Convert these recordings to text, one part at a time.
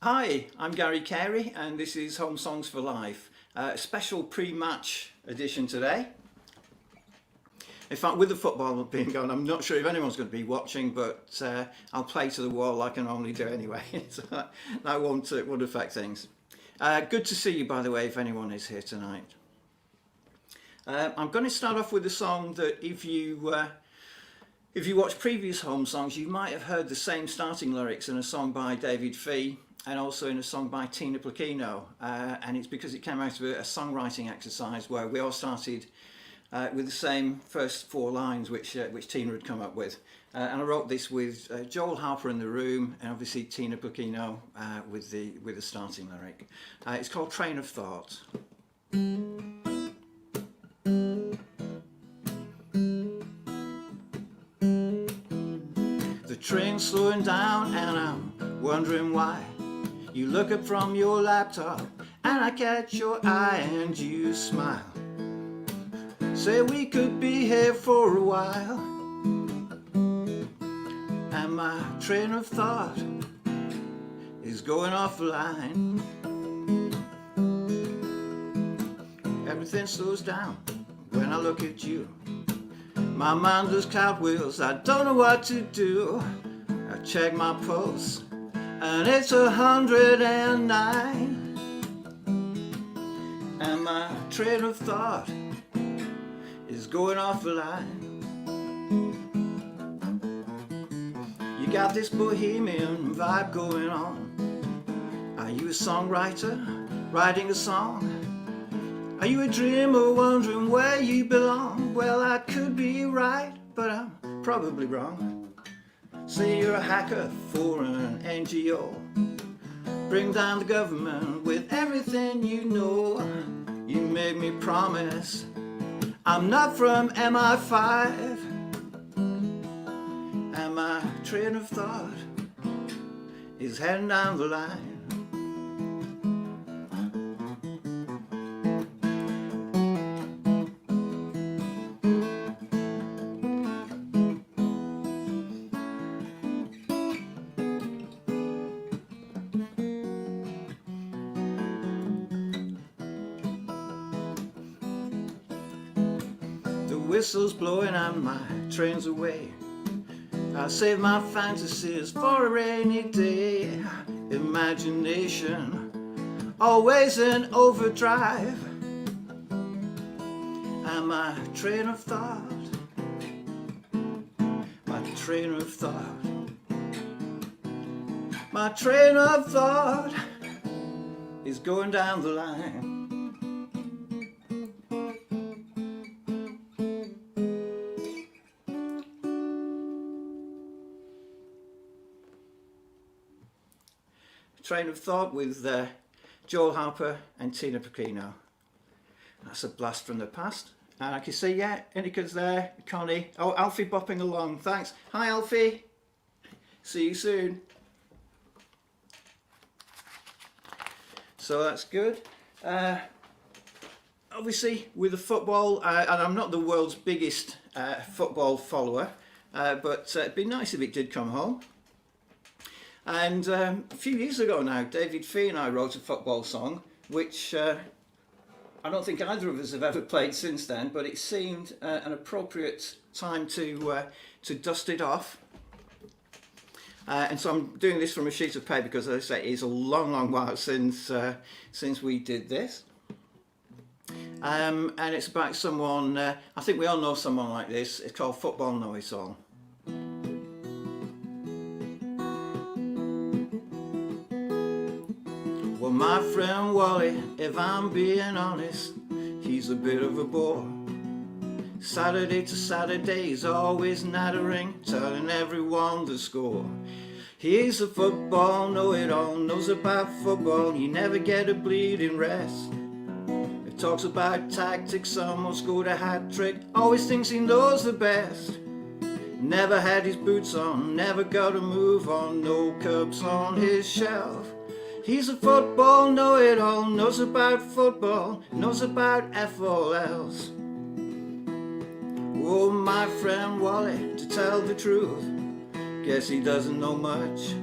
Hi, I'm Carey and this is Home Songs for Life, a special pre-match edition today. In fact, with the football being on, I'm not sure if anyone's going to be watching, but I'll play to the wall like I normally do anyway, so that won't affect things. Good to see you, by the way, if anyone is here tonight. I'm going to start off with a song that if you watch previous Home Songs, you might have heard the same starting lyrics in a song by David Fee and also in a song by Tina Placchino, and it's because it came out of a songwriting exercise where we all started with the same first four lines which Tina had come up with, and I wrote this with Joel Harper in the room and obviously Tina Placchino with the starting lyric. It's called Train of Thought. The train's slowing down and I'm wondering why. You look up from your laptop and I catch your eye and you smile. Say we could be here for a while. And my train of thought is going offline. Everything slows down when I look at you. My mind does cartwheels, I don't know what to do. I check my pulse and it's 109. And my train of thought is going off the line. You got this bohemian vibe going on. Are you a songwriter writing a song? Are you a dreamer wondering where you belong? Well, I could be right, but I'm probably wrong. Say you're a hacker for an NGO. Bring down the government with everything you know. You made me promise I'm not from MI5. And my train of thought is heading down the line. The whistle's blowing and my train's away. I'll save my fantasies for a rainy day. Imagination always in overdrive. And my train of thought, my train of thought, my train of thought is going down the line. Train of Thought with Joel Harper and Tina Placchino. That's a blast from the past. And I can see, yeah, Inika's there, Connie. Oh, Alfie bopping along, thanks. Hi Alfie, see you soon. So that's good. Obviously with the football, and I'm not the world's biggest football follower, but it'd be nice if it did come home. And a few years ago now, David Fee and I wrote a football song, which I don't think either of us have ever played since then, but it seemed an appropriate time to dust it off. And so I'm doing this from a sheet of paper because, as I say, it's a long, long while since we did this. And it's about someone, I think we all know someone like this. It's called Football Know-It-All. Well, my friend Wally, if I'm being honest, he's a bit of a bore. Saturday to Saturday, he's always nattering, telling everyone the score. He's a football know-it-all, knows about football, you never get a bleeding rest. He talks about tactics, almost scored a hat-trick, always thinks he knows the best. Never had his boots on, never got a move on, no cups on his shelf. He's a football know-it-all, knows about football, knows about F.O.Ls. Oh, my friend Wally, to tell the truth, guess he doesn't know much.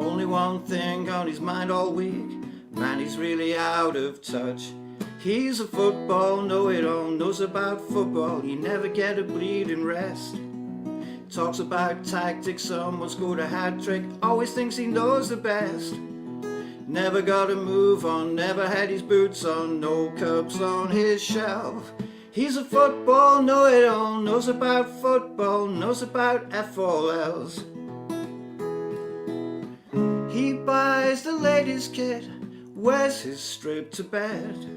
Only one thing on his mind all week, man, he's really out of touch. He's a football know-it-all, knows about football, he never get a bleeding rest. Talks about tactics, someone scored a hat-trick, always thinks he knows the best. Never got a move on, never had his boots on, no cups on his shelf. He's a football know-it-all, knows about football, knows about FOLs. He buys the latest kit, wears his strip to bed.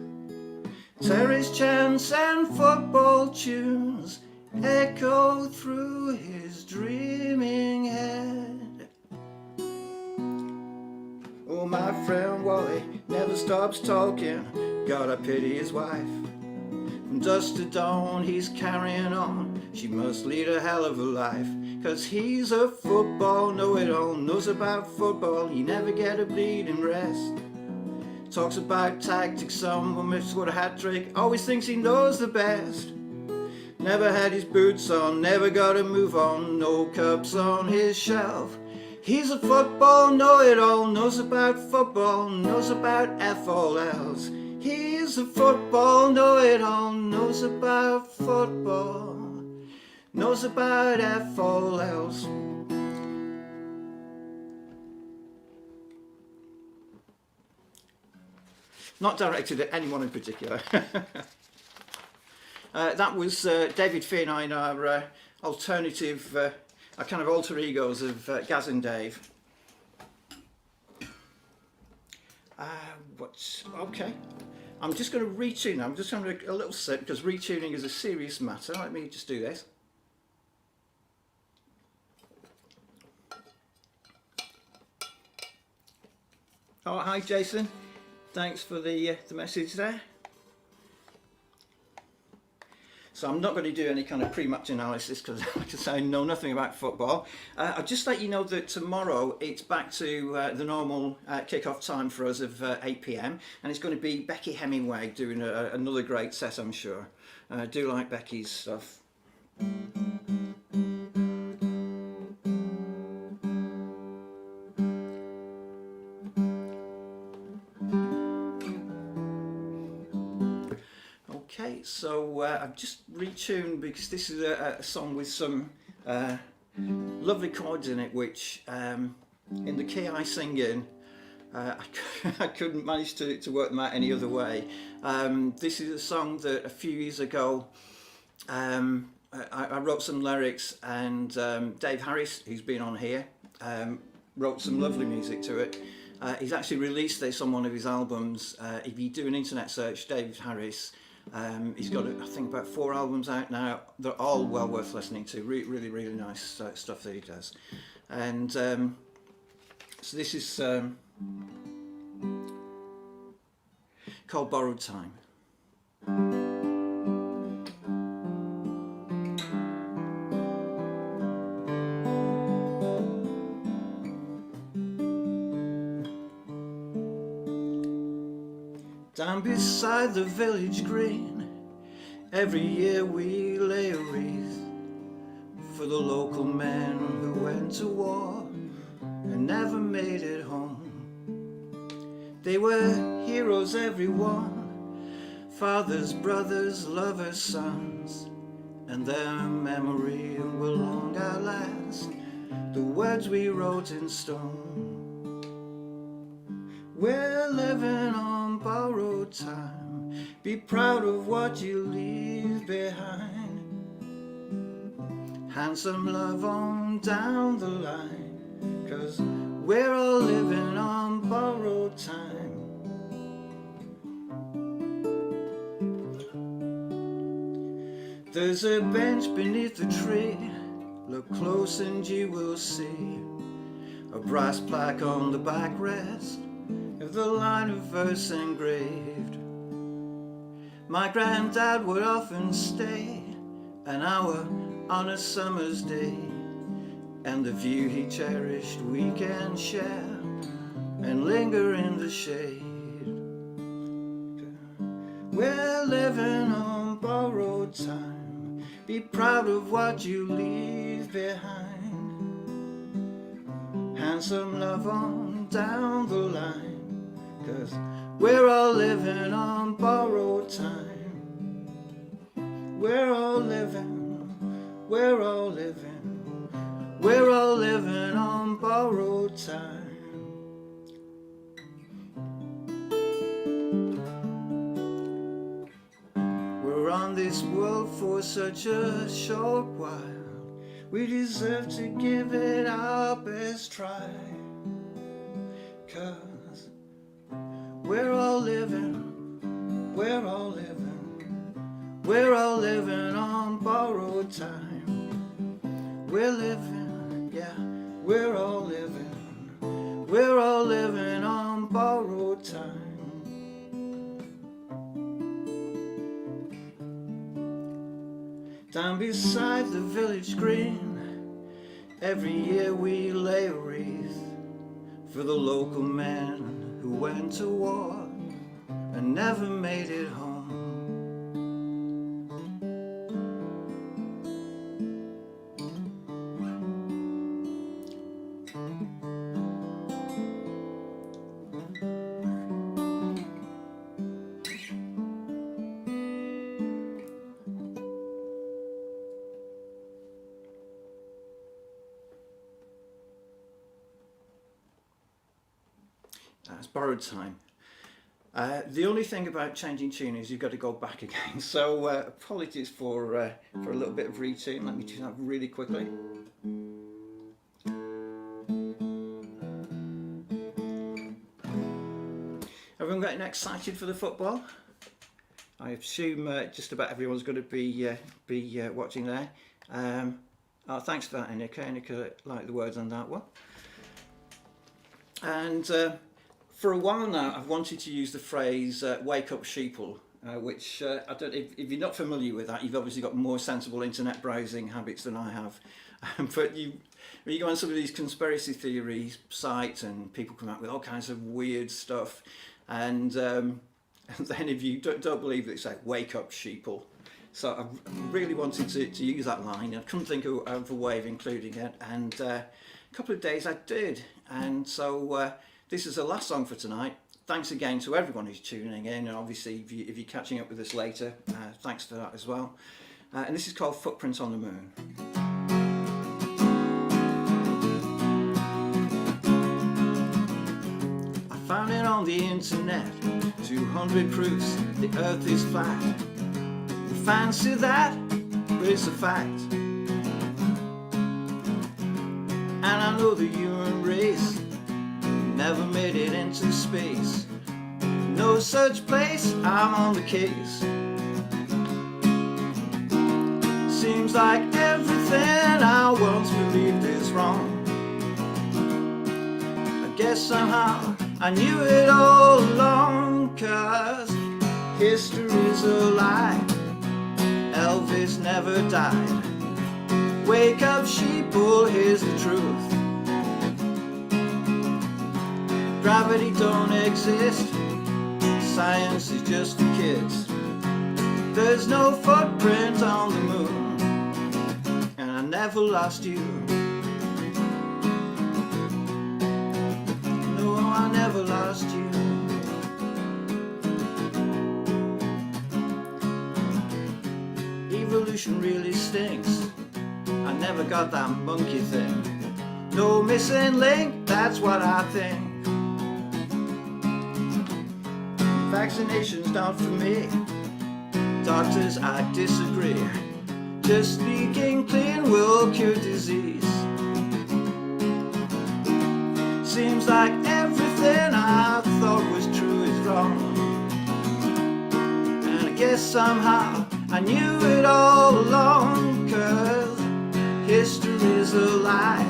Terry's chants and football tunes echo through his dreaming head. Oh, my friend Wally never stops talking, gotta pity his wife. From dusk to dawn he's carrying on, she must lead a hell of a life. 'Cause he's a football know-it-all, knows about football, he never get a bleeding rest. Talks about tactics, someone scored a hat-trick, always thinks he knows the best. Never had his boots on, never got a move on, no cups on his shelf. He's a football know-it-all, knows about football, knows about FOLs. He's a football know-it-all, knows about football, knows about FOLs. Not directed at anyone in particular. That was David Finn in our alternative, our kind of alter egos of Gaz and Dave. Okay. I'm just going to retune. I'm just going to a little sip because retuning is a serious matter. Let me just do this. Oh, hi Jason. Thanks for the message there. So I'm not going to do any kind of pre-match analysis because, like I say, I know nothing about football. I'll just let you know that tomorrow it's back to the normal kick-off time for us of 8 p.m. and it's going to be Becky Hemingway doing another great set, I'm sure. I do like Becky's stuff. Okay, so I've just retuned because this is a song with some lovely chords in it, which in the key I sing in, I couldn't manage to work them out any other way. This is a song that a few years ago I wrote some lyrics, and Dave Harris, who's been on here, wrote some lovely music to it. He's actually released this on one of his albums. If you do an internet search, Dave Harris, he's got, I think, about 4 albums out now. They're all well worth listening to. Really, really nice stuff that he does. And so this is called Borrowed Time. Down beside the village green, every year we lay a wreath for the local men who went to war and never made it home. They were heroes, everyone, fathers, brothers, lovers, sons, and their memory will long outlast the words we wrote in stone. We're living on borrowed time. Be proud of what you leave behind. Hand some love on down the line, 'cause we're all living on borrowed time. There's a bench beneath the tree. Look close and you will see a brass plaque on the backrest of the line of verse engraved. My granddad would often stay an hour on a summer's day, and the view he cherished we can share and linger in the shade. We're living on borrowed time. Be proud of what you leave behind. and some love on down the line, 'cause we're all living on borrowed time. We're all living, we're all living, we're all living on borrowed time. We're on this world for such a short while, we deserve to give it our best try, 'cause we're all living, we're all living, we're all living on borrowed time. We're living, yeah, we're all living, we're all living on borrowed time. Down beside the village green, every year we lay a wreath for the local men who went to war and never made it home. That's borrowed time. The only thing about changing tune is you've got to go back again. So apologies for a little bit of retune. Let me do that really quickly. Everyone getting excited for the football? I assume just about everyone's going to be watching there. Oh, thanks for that, Anika. Anika liked the words on that one. And for a while now, I've wanted to use the phrase "wake up, sheeple," which I don't. If you're not familiar with that, you've obviously got more sensible internet browsing habits than I have. But when you go on some of these conspiracy theory sites, and people come out with all kinds of weird stuff, and then if you don't believe it, it's like "wake up, sheeple." So I really wanted to use that line. I couldn't think of a way of including it, and a couple of days I did, and so. This is the last song for tonight. Thanks again to everyone who's tuning in, and obviously if you're catching up with us later, thanks for that as well. And this is called Footprints on the Moon. I found it on the internet, 200 proofs the earth is flat. You fancy that, but it's a fact. And I know the human race never made it into space. No such place, I'm on the case. Seems like everything I once believed is wrong. I guess somehow I knew it all along, 'cause history's a lie. Elvis never died. Wake up, sheeple, here's the truth. Gravity don't exist, science is just for kids. There's no footprint on the moon, and I never lost you. No, I never lost you. Evolution really stinks, I never got that monkey thing. No missing link, that's what I think. Vaccination's not for me. Doctors, I disagree. Just speaking clean will cure disease. Seems like everything I thought was true is wrong. And I guess somehow I knew it all along, 'cause history's a lie.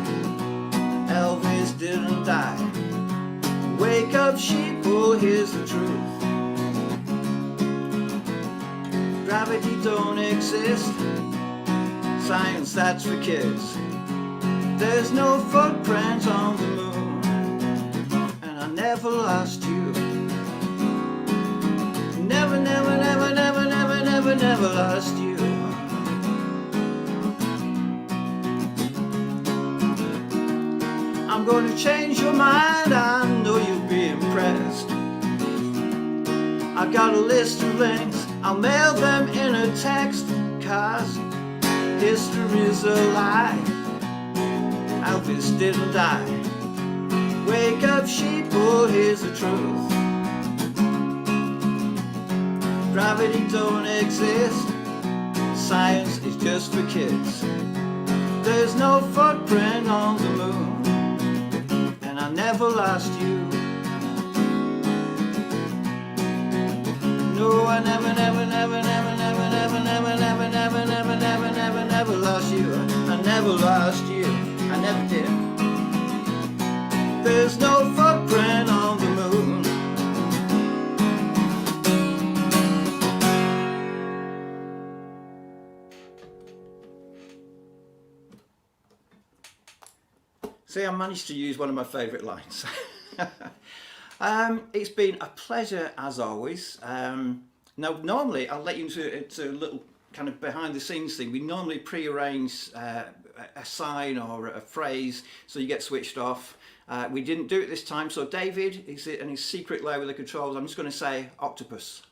Elvis didn't die. Wake up, sheeple, here's the truth. Gravity don't exist, science that's for kids. There's no footprint on the moon, and I never lost you. Never, never, never, never, never, never, never lost you. I'm going to change your mind, I know you'll be impressed. I've got a list of links, I'll mail them in a text. 'Cause history's a lie, Elvis didn't die. Wake up sheeple, here's the truth. Gravity don't exist, science is just for kids. There's no footprint on the moon, and I never lost you. No, I never lost you. I never lost you. I never did. There's no footprint on the moon. See, I managed to use one of my favourite lines. It's been a pleasure as always. Now, normally I'll let you into a little kind of behind the scenes thing. We normally pre-arrange a sign or a phrase so you get switched off. We didn't do it this time, so David is in his secret layer with the controls. I'm just going to say octopus.